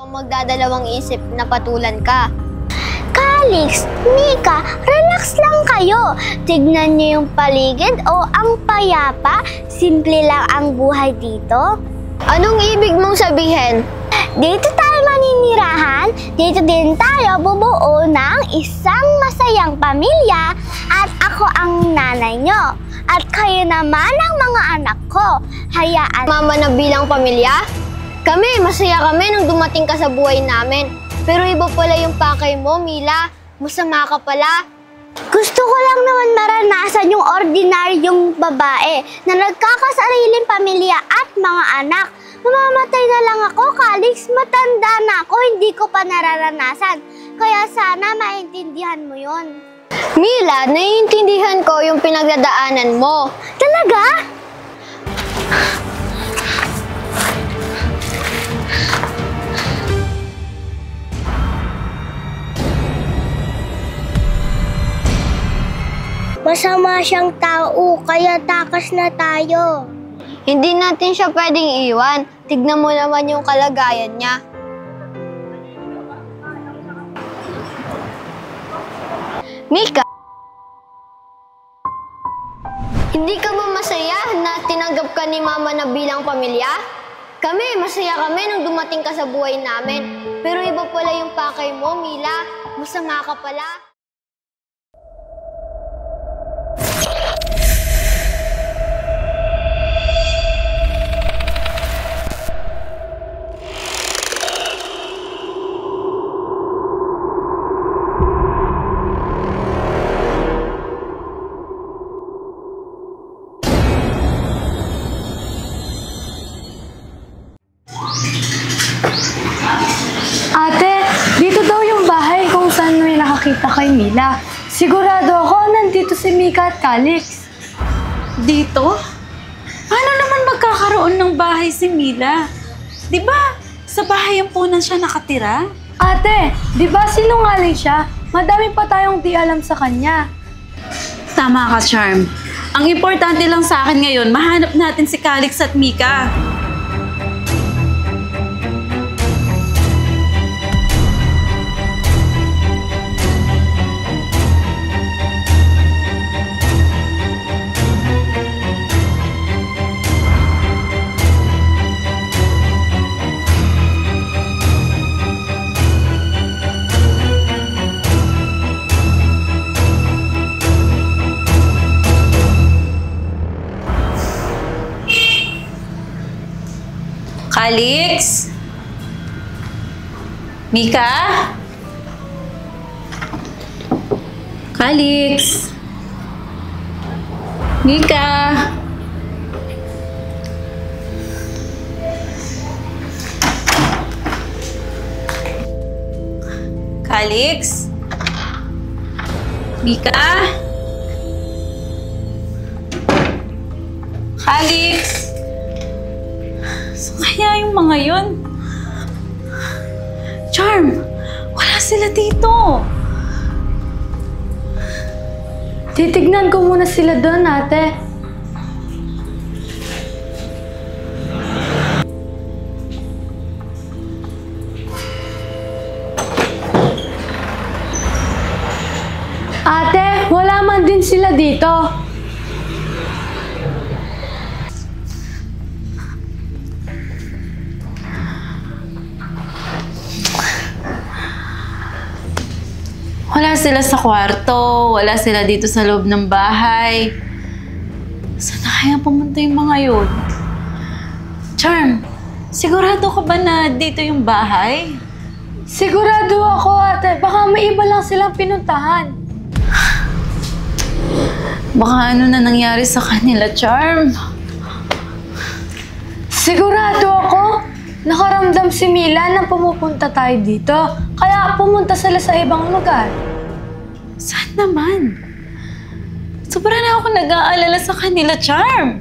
ang magdadalawang isip na patulan ka. Calix, Mika, relax lang kayo. Tignan niyo yung paligid o ang payapa. Simple lang ang buhay dito. Anong ibig mong sabihin? Dito tayo maninirahan, dito din tayo bubuo ng isang masayang pamilya at ako ang nanay nyo. At kayo naman ang mga anak ko. Hayaan Mama na bilang pamilya? Kami, masaya kami nung dumating ka sa buhay namin. Pero iba pala yung pakay mo, Mila. Masama ka pala. Gusto ko lang naman maranasan yung ordinaryong babae na nagkakasariling pamilya at mga anak. Mamamatay na lang ako, Calix. Matanda na ako, hindi ko pa nararanasan. Kaya sana maintindihan mo yon. Mila, naiintindihan ko yung pinagdadaanan mo. Talaga? Masama siyang tao, kaya takas na tayo. Hindi natin siya pwedeng iwan. Tignan mo naman yung kalagayan niya. Mika, hindi ka ba masaya na tinanggap ka ni Mama na bilang pamilya? Kami, masaya kami nung dumating ka sa buhay namin. Pero iba pala yung pakay mo, Mila. Masama ka pala. Ate, dito daw yung bahay kung saan may nakakita kay Mila. Sigurado ako nandito si Mika at Calix. Dito? Paano naman magkakaroon ng bahay si Mila? Di ba sa bahay ang punan siya nakatira? Ate, di ba sinungaling siya? Madami pa tayong di alam sa kanya. Tama ka, Charm. Ang importante lang sa akin ngayon, mahanap natin si Calix at Mika. Calix? Mika? Calix? Mika? Calix? Mika? Calix? Kaya yung mga yun? Charm, wala sila dito. Titignan ko muna sila doon, ate. Ate, wala man din sila dito. Wala sila sa kwarto, wala sila dito sa loob ng bahay. Saan na kaya pumunta yung mga yun? Charm, sigurado ka ba na dito yung bahay? Sigurado ako, ate. Baka may iba lang silang pinuntahan. Baka ano na nangyari sa kanila, Charm? Sigurado ako. Nakaramdam si Mila na pumupunta tayo dito. Kaya pumunta sila sa ibang lugar. Saan naman? Sobra na ako nag-aalala sa kanila, Charm.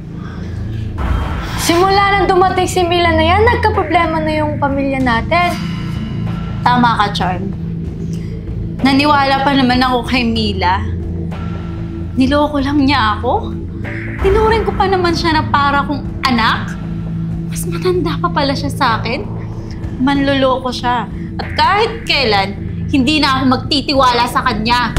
Simula nang dumating si Mila na yan, nagka-problema na yung pamilya natin. Tama ka, Charm. Naniwala pa naman ako kay Mila. Niloko lang niya ako. Tinuring ko pa naman siya na para kong anak. Mas matanda pa pala siya sa akin. manloloko siya. At kahit kailan, hindi na ako magtitiwala sa kanya.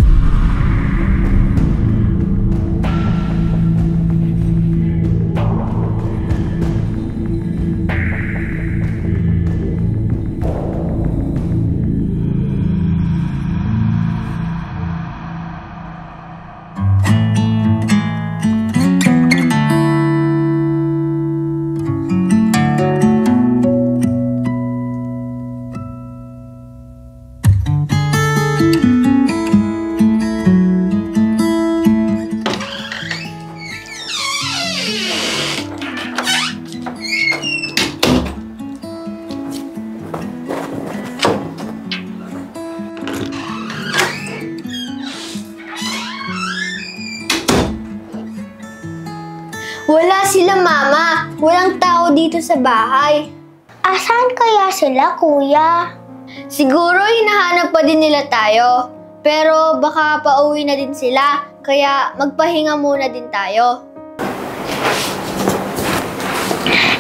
Wala sila, Mama. Walang tao dito sa bahay. Asan kaya sila, Kuya? Siguro hinahanap pa din nila tayo. Pero baka pauwi na din sila. Kaya magpahinga muna din tayo.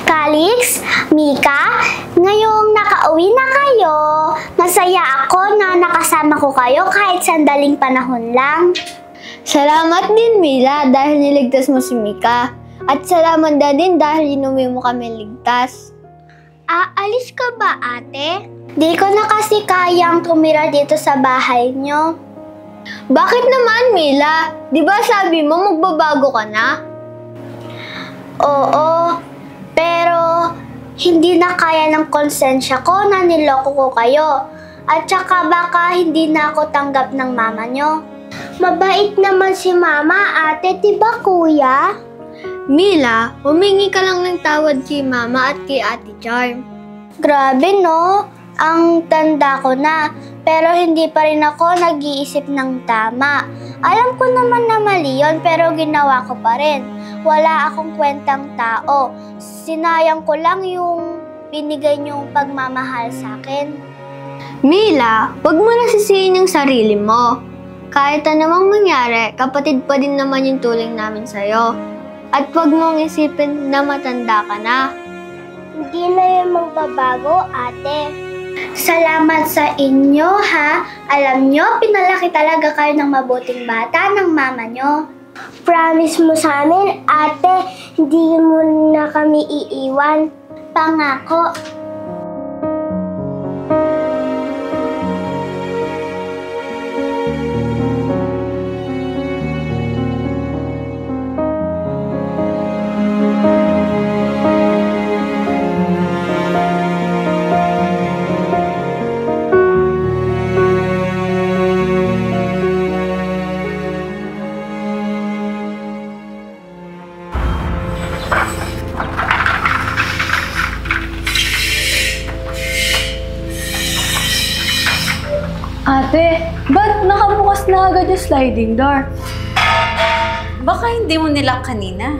Calix, Mika, ngayong nakauwi na kayo, masaya ako na nakasama ko kayo kahit sandaling panahon lang. Salamat din, Mila, dahil niligtas mo si Mika. At salamat din dahil inuwi mo kami ligtas. Aalis ka ba, ate? Di ko na kasi kayang tumira dito sa bahay nyo. Bakit naman, Mila? Di ba sabi mo magbabago ka na? Oo, pero hindi na kaya ng konsensya ko na niloko ko kayo. At saka baka hindi na ako tanggap ng mama nyo. Mabait naman si mama, ate, diba kuya? Mila, humingi ka lang ng tawad kay Mama at kay Ate Charm. Grabe no, ang tanda ko na, pero hindi pa rin ako nag-iisip ng tama. Alam ko naman na mali yun, pero ginawa ko pa rin. Wala akong kwentang tao. Sinayang ko lang yung binigay niyong pagmamahal sa akin. Mila, wag mo na sisihin yung sarili mo. Kahit anumang mangyari, kapatid pa din naman yung tuling namin sa'yo. At wag mong isipin na matanda ka na. Hindi na yun magbabago, ate. Salamat sa inyo, ha? Alam nyo, pinalaki talaga kayo ng mabuting bata ng mama nyo. Promise mo sa amin, ate, hindi mo na kami iiwan. Pangako. Ate, ba't nakabukas na agad yung sliding door? Baka hindi mo nilock kanina.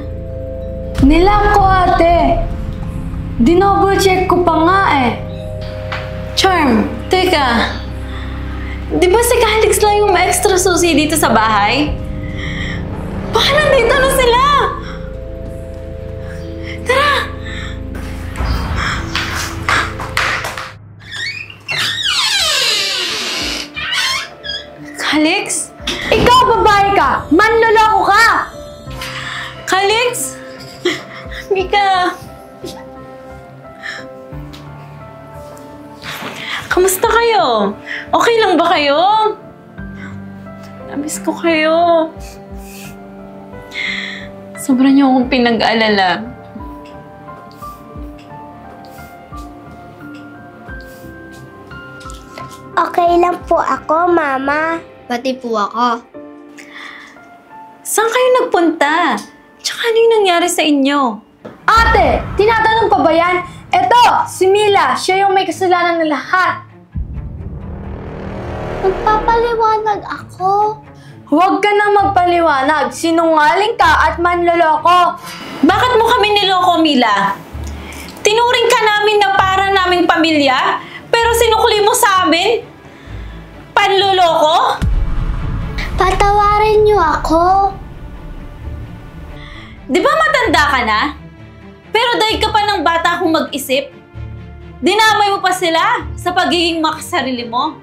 Nilock ko, ate. Dinouble check ko pa nga eh. Charm, teka. Di ba si Calix lang yung extra susi dito sa bahay? Baka nandito na sila! Tara! Calix? Ikaw, babae ka! Manloloko ka! Calix? Mika! Kamusta kayo? Okay lang ba kayo? Namiss ko kayo. Sobrang niyo akong pinag-alala. Okay lang po ako, mama. Pati po ako. Saan kayo nagpunta? Tsaka ano yung nangyari sa inyo? Ate, tinatanong pa ba yan? Eto, si Mila, siya yung may kasalanan ng lahat. Magpapaliwanag ako. Huwag ka na magpaliwanag. Sinungaling ka at manloloko. Bakit mo kami niloko, Mila? Tinuring ka namin na para naming pamilya, pero sinukli mo sa amin? Panloloko? Patawarin niyo ako. Di ba matanda ka na? Pero dahil ka pa ng bata akong mag-isip? Dinamay mo pa sila sa pagiging makasarili mo.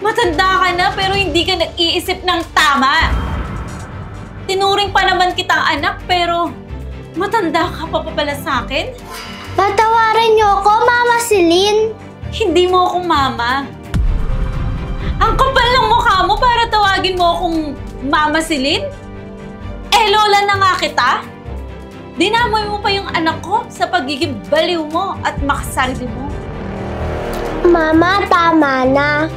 Matanda ka na pero hindi ka nag-iisip ng tama. Tinuring pa naman kitang anak pero matanda ka pa pala sa akin? Patawarin niyo ako, Mama Celine. Hindi mo akong mama. Ang kapal ng mukha mo para tawagin mo akong Mama Celine? Eh, lola na nga kita. Dinamoy mo pa yung anak ko sa pagiging baliw mo at makasarili mo. Mama, tama na.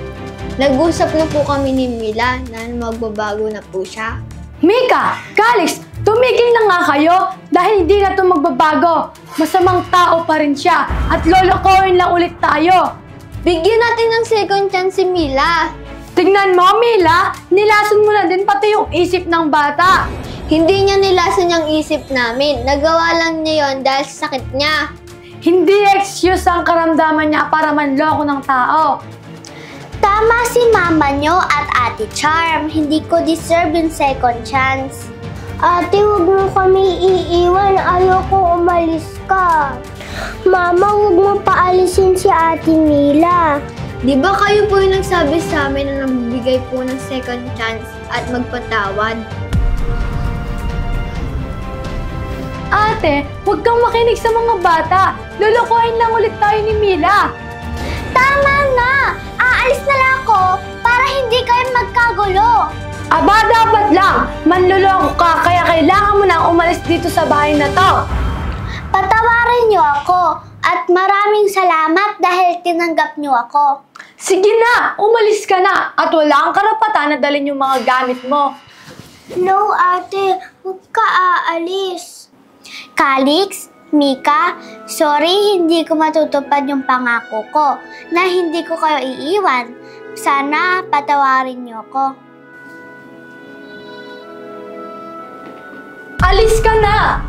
Nag-usap na po kami ni Mila na magbabago na po siya. Mika, Calix, tumigil na nga kayo dahil hindi na ito magbabago. Masamang tao pa rin siya at lolokohin lang ulit tayo. Bigyan natin ng second chance si Mila. Tingnan mo, Mila, nilason mo na din pati yung isip ng bata. Hindi niya nilasan yung isip namin. Nagawa lang niya yon dahil sa sakit niya. Hindi excuse ang karamdaman niya para manloko ng tao. Tama si Mama niyo at Ate Charm. Hindi ko deserve yung second chance. Ate, huwag mo kami iiwan. Ayoko umalis ka. Mama, huwag mo paalisin si Ate Mila. Di ba kayo po yung nagsabi sa amin na nagbibigay po ng second chance at magpatawad? Ate, huwag kang makinig sa mga bata. Lolokohin lang ulit tayo ni Mila. Tama na! Aalis na lang ako para hindi kayo magkagulo. Aba, dapat lang. Manloloko ka, kaya kailangan mo nang umalis dito sa bahay na to. Patawarin niyo ako at maraming salamat dahil tinanggap niyo ako. Sige na, umalis ka na at wala kang karapatan na dalhin yung mga gamit mo. No, ate. Huwag ka aalis. Calix, Mika, sorry hindi ko matutupad yung pangako ko na hindi ko kayo iiwan. Sana patawarin niyo ako. Alis ka na!